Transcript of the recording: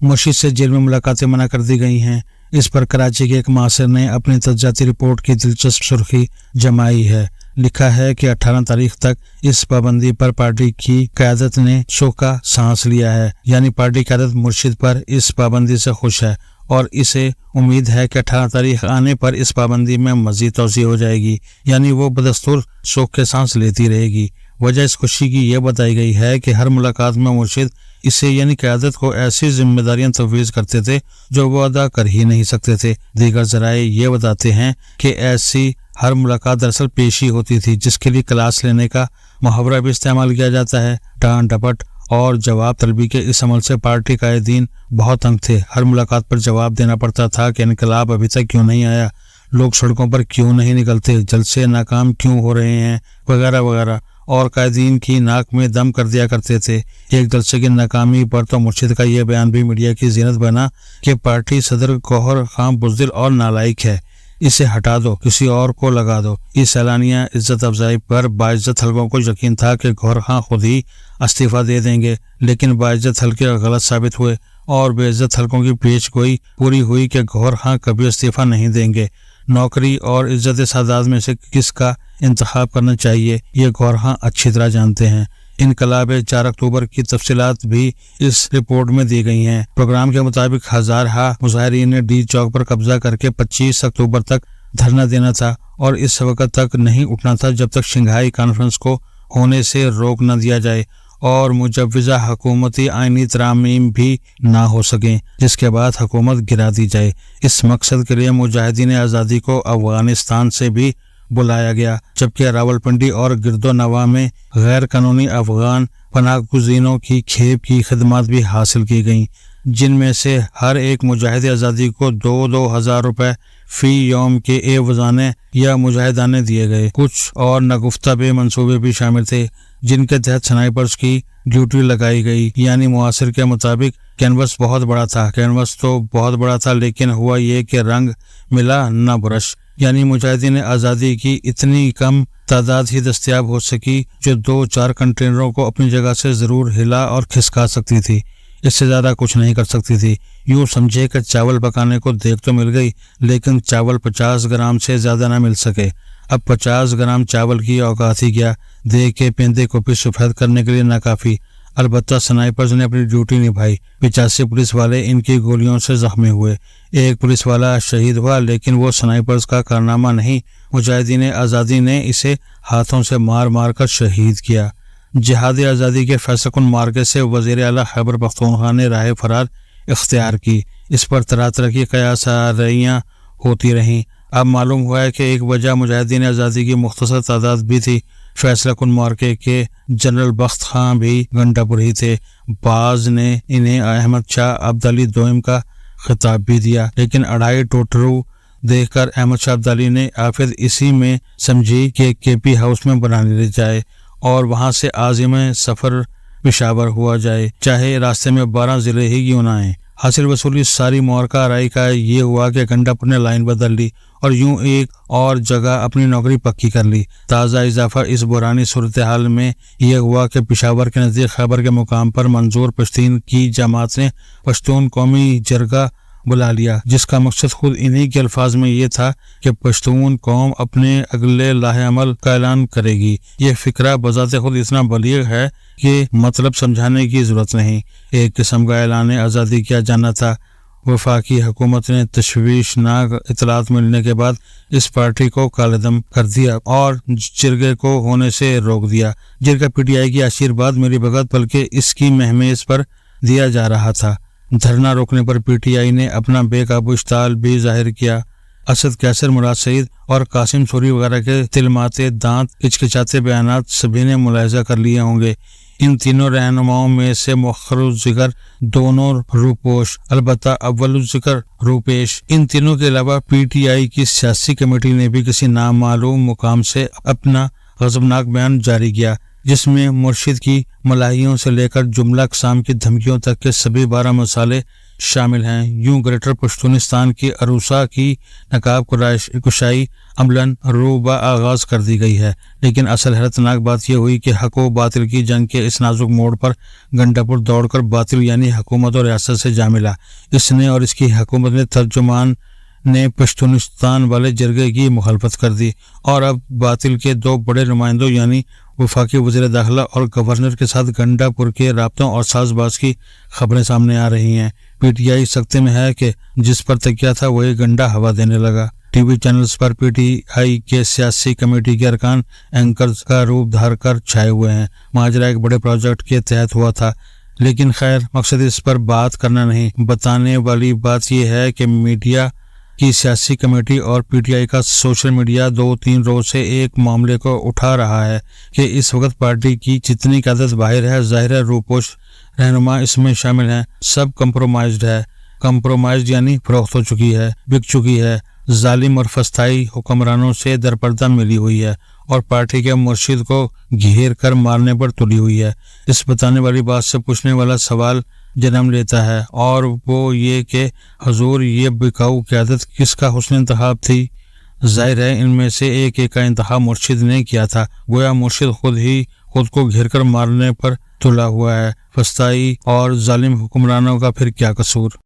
मुर्शिद से जेल में मुलाकातें मना कर दी गई हैं। इस पर कराची के एक मासिर ने अपनी तजाती रिपोर्ट की दिलचस्प सुर्खी जमाई है। लिखा है कि 18 तारीख तक इस पाबंदी पर पार्टी की क़यादत ने शोका सांस लिया है। यानी पार्टी क़यादत मुर्शिद पर इस पाबंदी से खुश है और इसे उम्मीद है कि 18 तारीख आने पर इस पाबंदी में मजीद तोसी हो जाएगी, यानी वो बदस्तूर शोक के सांस लेती रहेगी। वजह इस खुशी की यह बताई गई है कि हर मुलाकात में मुर्शिद इसे यानी क़यादत को ऐसी जिम्मेदारियां तफवीज़ करते थे जो वो अदा कर ही नहीं सकते थे। दीगर ज़राए ये बताते हैं कि ऐसी हर मुलाकात दरअसल पेशी होती थी जिसके लिए क्लास लेने का मुहावरा भी इस्तेमाल किया जाता है। डांट डपट और जवाब तलबी के इस अमल से पार्टी कायदीन बहुत तंग थे। हर मुलाकात पर जवाब देना पड़ता था कि इनकलाब अभी तक क्यों नहीं आया, लोग सड़कों पर क्यों नहीं निकलते, जलसे नाकाम क्यों हो रहे हैं, वगैरह वगैरह, और कायदीन की नाक में दम कर दिया करते थे। एक जलसे की नाकामी पर तो मुर्शिद का यह बयान भी मीडिया की जीनत बना कि पार्टी सदर गौहर खां बुज़दिल और नालायक है, इसे हटा दो, किसी और को लगा दो। इस एलानिया इज्जत अफजाई पर बाइज्जत हल्कों को यकीन था कि गौहर खां खुद ही इस्तीफा दे देंगे, लेकिन बाइज्जत हल्के गलत साबित हुए और बेइज्जत हल्कों की पेशगोई पूरी हुई कि गौहर खां कभी इस्तीफा नहीं देंगे। नौकरी और इज्जत सादात में से किसका इंतखाब करना चाहिए ये गौहर खां अच्छी तरह जानते हैं। इनकलाब 4 अक्टूबर की तफसीलात भी इस रिपोर्ट में दी गई हैं। प्रोग्राम के मुताबिक हजारहा मुजाहिरीन ने डी चौक पर कब्जा करके 25 अक्टूबर तक धरना देना था और इस वक्त तक नहीं उठना था जब तक शंघाई कॉन्फ्रेंस को होने से रोक न दिया जाए और मुजव्वज़ा हुकूमती आईनी तरामीम भी ना हो सकें, जिसके बाद हुकूमत गिरा दी जाए। इस मकसद के लिए मुजाहिदीन आज़ादी को अफगानिस्तान से भी बुलाया गया, जबकि रावलपिंडी और गिरदो नवा में गैर कानूनी अफगान पनाहगुज़ीनों की खेप की खिदमत भी हासिल की गईं, जिनमें से हर एक मुजाहिद आज़ादी को 2-2 हज़ार रुपये फी यौम के एवज़ाने या मुजाहिदाने दिए गए। कुछ और नगुफ्ता मंसूबे भी शामिल थे जिनके तहत स्नाइपर्स की ड्यूटी लगाई गई। यानी मुआसिर के मुताबिक कैनवस बहुत बड़ा था। कैनवस तो बहुत बड़ा था, लेकिन हुआ ये कि रंग मिला न ब्रश, यानी मुजाहिदीन आज़ादी की इतनी कम तादाद ही दस्तयाब हो सकी जो 2-4 कंटेनरों को अपनी जगह से ज़रूर हिला और खिसका सकती थी, इससे ज़्यादा कुछ नहीं कर सकती थी। यूँ समझे कि चावल पकाने को देख तो मिल गई, लेकिन चावल 50 ग्राम से ज़्यादा ना मिल सके। अब 50 ग्राम चावल की औकात ही क्या, दे के पेंदे को भी सफेद करने के लिए नाकाफी। अलबत्ता स्नाइपर्स ने अपनी ड्यूटी निभाई। 85 पुलिस वाले इनकी गोलियों से जख्मी हुए। एक पुलिस वाला शहीद हुआ, लेकिन वो स्नाइपर्स का कारनामा नहीं, मुजाहिदीन आज़ादी ने इसे हाथों से मार मार कर शहीद किया। जिहाद आज़ादी के फैसलकुन मार्के से वज़ीर आला खैबर पख्तूनख्वा ने राह फरार इख्तियार की। इस पर तरह तरह की कयासारियाँ होती रहीं। अब मालूम हुआ है कि एक वजह मुजाहिदीन आज़ादी की मुख्तसर तादाद भी थी। फैसलकुन मार्के के जनरल बख्त खां भी घंटापुर ही थे। बाज ने इन्हें अहमद शाह अब्दाली दोयम का खिताब भी दिया, लेकिन 2.5 टोटरू देखकर अहमद शाह अब्दाली ने आफिद इसी में समझी कि KP हाउस में बना ली जाए और वहां से आज़िम सफ़र पेशावर हुआ जाए, चाहे रास्ते में 12 ज़िले ही क्यों ना आए। हासिल वसूली सारी मोरका राय का ये हुआ कि घंटापुर ने लाइन बदल ली और यूं एक और जगह अपनी नौकरी पक्की कर ली। ताज़ा इजाफा इस बुरानी सूरत हाल में यह हुआ कि पेशावर के नज़दीक खैबर के मुकाम पर मंजूर पश्तीन की जमात ने पश्तून कौमी जरगा बुला लिया, जिसका मकसद खुद इन्हीं के अल्फाज में ये था कि पश्तून कौम अपने अगले लाहे अमल का ऐलान करेगी। ये फिक्रा बजाते खुद इतना बलीग है कि मतलब समझाने की जरूरत नहीं। एक किस्म का ऐलान आज़ादी किया जाना था। वफाकी हुकूमत ने तशवीशनाक इतलात मिलने के बाद इस पार्टी को कालेदम कर दिया और जिरगे को होने से रोक दिया। जिरगा PTI की आशीर्वाद मेरी बगत बल्कि इसकी महमेज पर दिया जा रहा था। धरना रोकने पर PTI ने अपना बेकाबू इश्ताल भी जाहिर किया। असद कैसर, मुराद सईद और कासिम सूरी वगैरह के तिलमाते दांत किचकिचाते बयानात सभी ने मुलाहिजा कर लिए होंगे। इन तीनों रहनुमाओं में से मुखरुल जिक्र दोनों रूपोश, अलबत्ता अव्वल जिक्र रूपेश। इन तीनों के अलावा PTI की सियासी कमेटी ने भी किसी नामालूम मुकाम से अपना गजबनाक बयान जारी किया। जिस में मुर्शिद की मलाहियों से लेकर जुमला अक़साम की धमकियों तक के सभी 12 मसाले शामिल हैं। यूं ग्रेटर पश्तूनिस्तान की अरूसा की नकाब कुशाई अमलन रूबा आगाज कर दी गई है। लेकिन असल हैरतनाक बात यह हुई कि हक व बातिल की जंग के इस नाजुक मोड़ पर गंडापुर दौड़कर बातिल यानी हुकूमत और रियासत से जा मिला। इसने और इसकी हुकूमत ने तर्जुमान ने पश्तूनिस्तान वाले जरगे की मुखालफत कर दी और अब बातिल के 2 बड़े नुमाइंदों यानी वफाकी वज़ीर दाखिला और गवर्नर के साथ गंडापुर के राब्तों और साजबाज की खबरें सामने आ रही हैं। पीटीआई सख्ते में है कि जिस पर तकिया था वही गंडा हवा देने लगा। टीवी चैनल्स पर पीटीआई के सियासी कमेटी के अरकान एंकर्स का रूप धार कर छाए हुए हैं। माजरा एक बड़े प्रोजेक्ट के तहत हुआ था, लेकिन खैर मकसद इस पर बात करना नहीं। बताने वाली बात यह है कि मीडिया की सियासी कमेटी और पीटीआई का सोशल मीडिया 2-3 रोज से एक मामले को उठा रहा है कि इस वक्त पार्टी की जितनी क़यादत बाहर है, ज़ाहिर है रूपोश रहनुमा इसमें शामिल हैं, सब कंप्रोमाइज्ड है। कंप्रोमाइज्ड यानी फरोख्त हो चुकी है, बिक चुकी है, जालिम और फस्ताई हुक्मरानों से दरपर्दा मिली हुई है और पार्टी के मुर्शिद को घेर कर मारने पर तुली हुई है। इस बताने वाली बात से पूछने वाला सवाल जन्म लेता है और वो ये कि हजूर ये बिकाऊ क़यादत किसका हुस्न इंतखाब थी। जाहिर है इनमें से एक का इंतखाब मुर्शिद ने किया था। गोया मुर्शिद खुद को घेर कर मारने पर तुला हुआ है। फस्ताई और जालिम हुक्मरानों का फिर क्या कसूर।